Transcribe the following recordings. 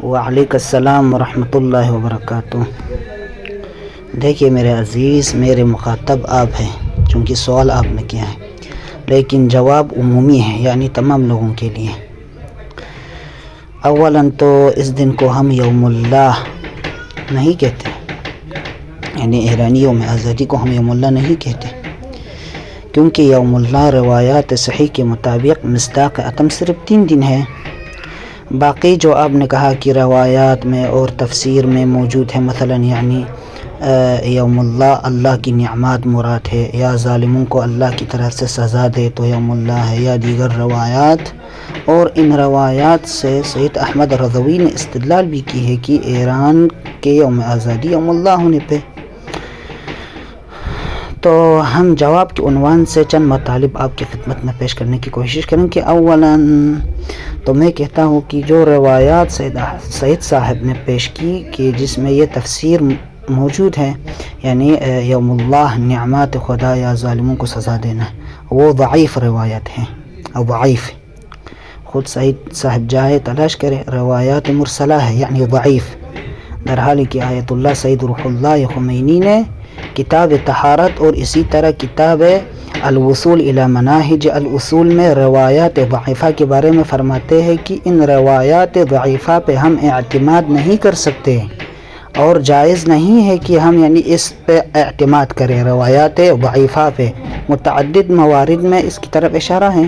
وعلیکم السلام ورحمۃ اللہ وبرکاتہ۔ دیکھیے میرے عزیز، میرے مخاطب آپ ہیں چونکہ سوال آپ نے کیا ہے، لیکن جواب عمومی ہے، یعنی تمام لوگوں کے لیے۔ اولاً تو اس دن کو ہم یوم اللہ نہیں کہتے، یعنی ایرانی یوم آزادی کو ہم یوم اللہ نہیں کہتے، کیونکہ یوم اللہ روایات صحیح کے مطابق مصداق اتم صرف 3 دن ہے۔ باقی جو آپ نے کہا کہ روایات میں اور تفسیر میں موجود ہے، مثلا یعنی یوم اللہ اللہ کی نعمات مراد ہے، یا ظالموں کو اللہ کی طرف سے سزا دے تو یوم اللہ ہے، یا دیگر روایات، اور ان روایات سے سید احمد رضوی نے استدلال بھی کی ہے کہ ایران کے یوم آزادی یوم اللہ ہونے پہ۔ تو ہم جواب کے عنوان سے چند مطالب آپ کی خدمت میں پیش کرنے کی کوشش کریں کہ اولاً تو میں کہتا ہوں کہ جو روایات سید صاحب نے پیش کی کہ جس میں یہ تفسیر موجود ہے، یعنی یوم اللہ نعمات خدا یا ظالموں کو سزا دینا، وہ ضعیف روایت ہیں، اور ضعیف خود سید صاحب جائے تلاش کرے، روایات مرسلہ ہے یعنی ضعیف، در حال کہ آیت اللہ سید روح اللہ خمینی نے کتاب طہارت اور اسی طرح کتاب الوصول الی مناہج الاصول میں روایات ضعیفہ کے بارے میں فرماتے ہیں کہ ان روایات ضعیفہ پہ ہم اعتماد نہیں کر سکتے، اور جائز نہیں ہے کہ ہم یعنی اس پہ اعتماد کریں، روایات ضعیفہ پہ۔ متعدد موارد میں اس کی طرف اشارہ ہے۔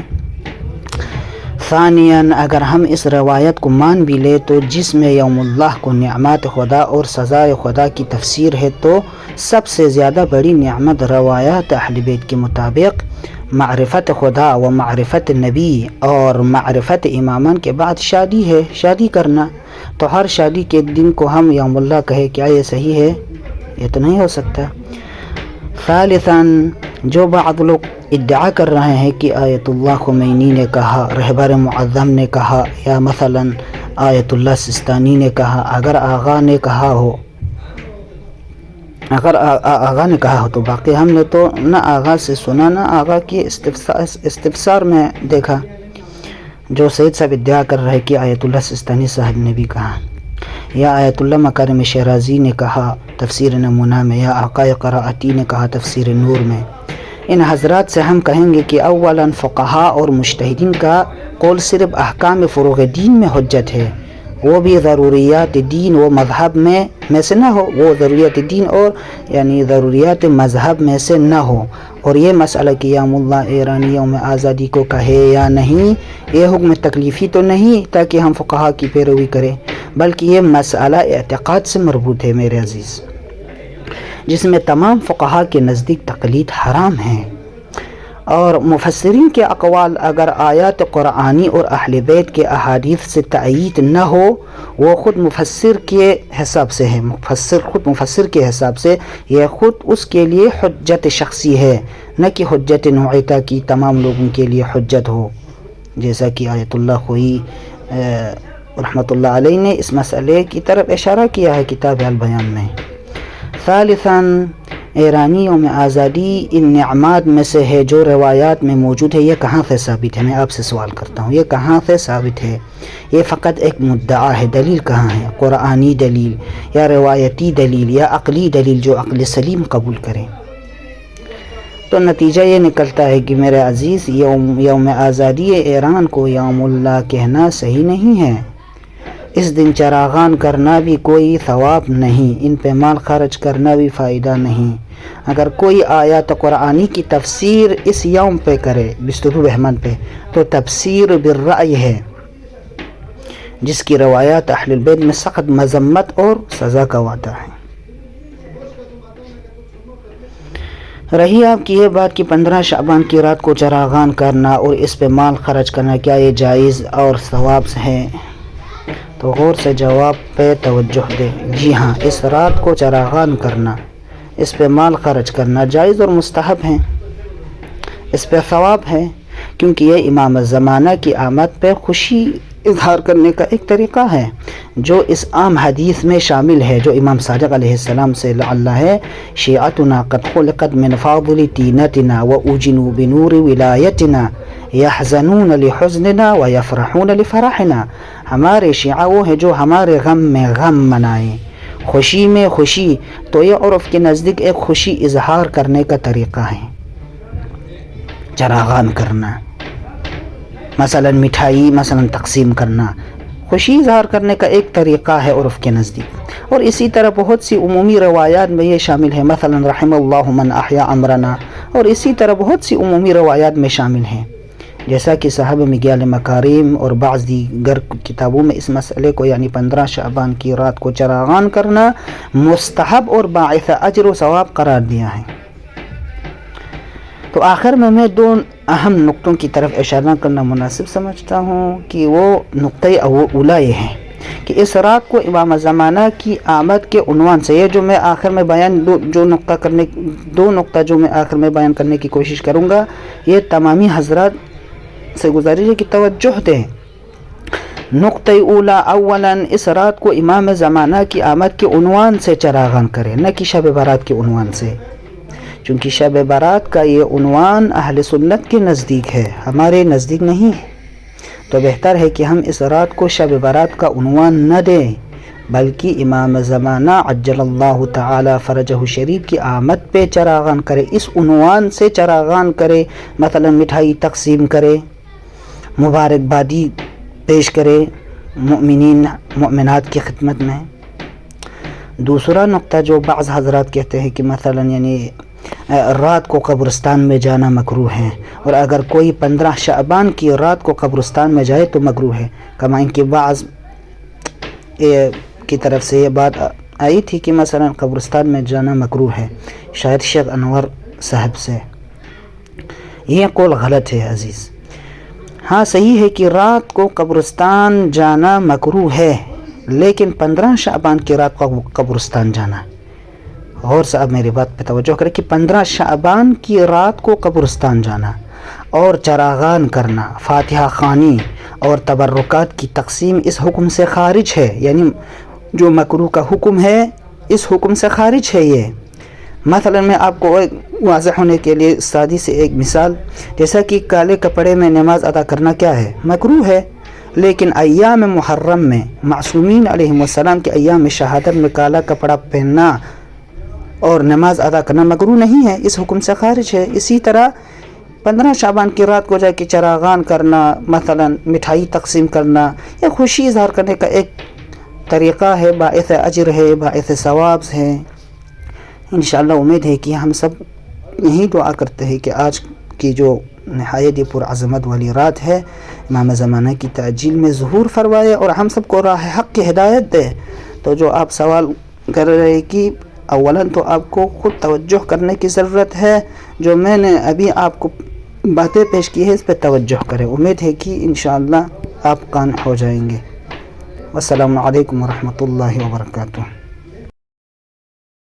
ثانیاً اگر ہم اس روایت کو مان بھی لیں تو جس میں یوم اللہ کو نعمات خدا اور سزائے خدا کی تفسیر ہے، تو سب سے زیادہ بڑی نعمت روایات اہل بیت کے مطابق معرفت خدا و معرفت نبی اور معرفت امامان کے بعد شادی ہے، شادی کرنا۔ تو ہر شادی کے دن کو ہم یوم اللہ کہے، کیا یہ صحیح ہے؟ یہ تو نہیں ہو سکتا۔ ثالثاً جو بعض لوگ ادعا کر رہے ہیں کہ آیت اللہ خمینی نے کہا، رہبر معظم نے کہا، یا مثلاً آیت اللہ سستانی نے کہا، اگر آغا نے کہا ہو تو باقی ہم نے تو نہ آغا سے سنا نہ آغا کی استفسار میں دیکھا۔ جو سید صاحب ادعا کر رہے کہ آیت اللہ سستانی صاحب نے بھی کہا، یا آیت اللہ مکارم شیرازی نے کہا تفسیر نمونہ میں، یا آقا قرائتی نے کہا تفسیر نور میں، ان حضرات سے ہم کہیں گے کہ اولاً فقہاء اور مجتہدین کا قول صرف احکام فروغ دین میں حجت ہے، وہ بھی ضروریات دین و مذہب میں سے نہ ہو، وہ ضروریات دین اور یعنی ضروریات مذہب میں سے نہ ہو۔ اور یہ مسئلہ کہ یوم اللہ ایرانی یوم آزادی کو کہے یا نہیں، یہ حکم تکلیفی تو نہیں تاکہ ہم فقہاء کی پیروی کریں، بلکہ یہ مسئلہ اعتقاد سے مربوط ہے میرے عزیز، جس میں تمام فقہاء کے نزدیک تقلید حرام ہے۔ اور مفسرین کے اقوال اگر آیات قرآنی اور اہل بیت کے احادیث سے تائید نہ ہو، وہ خود مفسر کے حساب سے ہے، مفسر کے حساب سے یہ خود اس کے لیے حجت شخصی ہے، نہ کہ حجت نوعیتا کی تمام لوگوں کے لیے حجت ہو، جیسا کہ آیت اللہ خوئی رحمۃ اللہ علیہ نے اس مسئلے کی طرف اشارہ کیا ہے کتاب البیان میں۔ ثالثاً ایرانی یوم آزادی ان نعمات میں سے ہے جو روایات میں موجود ہے، یہ کہاں سے ثابت ہے؟ میں آپ سے سوال کرتا ہوں، یہ کہاں سے ثابت ہے؟ یہ فقط ایک مدعا ہے، دلیل کہاں ہے؟ قرآنی دلیل یا روایتی دلیل یا عقلی دلیل جو عقل سلیم قبول کریں؟ تو نتیجہ یہ نکلتا ہے کہ میرے عزیز یوم آزادی ایران کو یوم اللہ کہنا صحیح نہیں ہے۔ اس دن چراغان کرنا بھی کوئی ثواب نہیں، ان پہ مال خرچ کرنا بھی فائدہ نہیں۔ اگر کوئی آیات قرآنی کی تفسیر اس یوم پہ کرے 22 بہمن پہ، تو تفسیر بالرأی ہے، جس کی روایات اہل بیت میں سخت مذمت اور سزا کا وعدہ ہے۔ رہی آپ کی یہ بات کہ 15 شعبان کی رات کو چراغان کرنا اور اس پہ مال خرچ کرنا، کیا یہ جائز اور ثواب ہے؟ تو غور سے جواب پہ توجہ دے۔ جی ہاں، اس رات کو چراغان کرنا، اس پہ مال خرچ کرنا جائز اور مستحب ہیں، اس پہ ثواب ہے، کیونکہ یہ امام زمانہ کی آمد پہ خوشی اظہار کرنے کا ایک طریقہ ہے۔ جو اس عام حدیث میں شامل ہے جو امام صادق علیہ السلام سے اللہ ہے، شیعتنا قد خلقت من فاضل تینتنا واجنوا بنور ولایتنا یحزنون لحزننا ویفرحون لفرحنا، ہمارے شیعہ وہ ہیں جو ہمارے غم میں غم منائیں، خوشی میں خوشی۔ تو یہ عرف کے نزدیک ایک خوشی اظہار کرنے کا طریقہ ہے، چراغان کرنا، مثلا مٹھائی مثلا تقسیم کرنا، خوشی اظہار کرنے کا ایک طریقہ ہے عرف کے نزدیک۔ اور اسی طرح بہت سی عمومی روایات میں یہ شامل ہے، مثلا رحم اللہ من احیا امرنا، اور اسی طرح بہت سی عمومی روایات میں شامل ہیں، جیسا کہ صاحب مغیال مکارم اور بعض دیگر کتابوں میں اس مسئلے کو یعنی 15 شعبان کی رات کو چراغان کرنا مستحب اور باعث اجر و ثواب قرار دیا ہے۔ تو آخر میں دو اہم نقطوں کی طرف اشارہ کرنا مناسب سمجھتا ہوں کہ وہ نقطۂ اولا یہ ہے کہ اس رات کو امام زمانہ کی آمد کے عنوان سے، یہ جو میں آخر میں دو نقطہ جو میں آخر میں بیان کرنے کی کوشش کروں گا، یہ تمامی حضرات سے گزارش ہے کہ توجہ دیں۔ نقطۂ اولا، اولا اس رات کو امام زمانہ کی آمد کے عنوان سے چراغان کرے، نہ کہ شب برات کے عنوان سے، چونکہ شب برات کا یہ عنوان اہل سنت کے نزدیک ہے، ہمارے نزدیک نہیں ہے۔ تو بہتر ہے کہ ہم اس رات کو شب برات کا عنوان نہ دیں، بلکہ امام زمانہ عجل اللہ تعالی فرجہ شریف کی آمد پہ چراغان کرے، اس عنوان سے چراغان کرے، مثلا مٹھائی تقسیم کرے، مبارکبادی پیش کرے مؤمنین مؤمنات کی خدمت میں۔ دوسرا نقطہ جو بعض حضرات کہتے ہیں کہ مثلا یعنی رات کو قبرستان میں جانا مکروہ ہے، اور اگر کوئی 15 شعبان کی رات کو قبرستان میں جائے تو مکروہ ہے، کما ان کے بعض کی طرف سے یہ بات آئی تھی کہ مثلا قبرستان میں جانا مکروہ ہے شاید شیخ انور صاحب سے، یہ قول غلط ہے عزیز۔ ہاں صحیح ہے کہ رات کو قبرستان جانا مکروہ ہے، لیکن 15 شعبان کی رات کو قبرستان جانا، غور سے اب میری بات پہ توجہ کریں کہ 15 شعبان کی رات کو قبرستان جانا اور چراغان کرنا، فاتحہ خوانی اور تبرکات کی تقسیم اس حکم سے خارج ہے، یعنی جو مکروہ کا حکم ہے اس حکم سے خارج ہے یہ۔ مثلا میں آپ کو واضح ہونے کے لیے سادی سے ایک مثال، جیسا کہ کالے کپڑے میں نماز ادا کرنا کیا ہے؟ مکروہ ہے، لیکن ایام محرم میں معصومین علیہم السلام کے ایام شہادت میں کالا کپڑا پہننا اور نماز ادا کرنا مکروہ نہیں ہے، اس حکم سے خارج ہے۔ اسی طرح 15 شعبان کی رات کو جا کے چراغان کرنا، مثلا مٹھائی تقسیم کرنا، یہ خوشی اظہار کرنے کا ایک طریقہ ہے، باعث اجر ہے، باعث ثواب ہے۔ انشاءاللہ امید ہے کہ ہم سب یہی دعا کرتے ہیں کہ آج کی جو نہایت پرعظمت والی رات ہے امام زمانہ کی تعجیل میں ظہور فرمائے اور ہم سب کو راہ حق کی ہدایت دے۔ تو جو آپ سوال کر رہے کہ اولاً تو آپ کو خود توجہ کرنے کی ضرورت ہے، جو میں نے ابھی آپ کو باتیں پیش کی ہے اس پہ توجہ کریں، امید ہے کہ انشاءاللہ آپ قانع ہو جائیں گے۔ والسلام علیکم ورحمۃ اللہ وبرکاتہ۔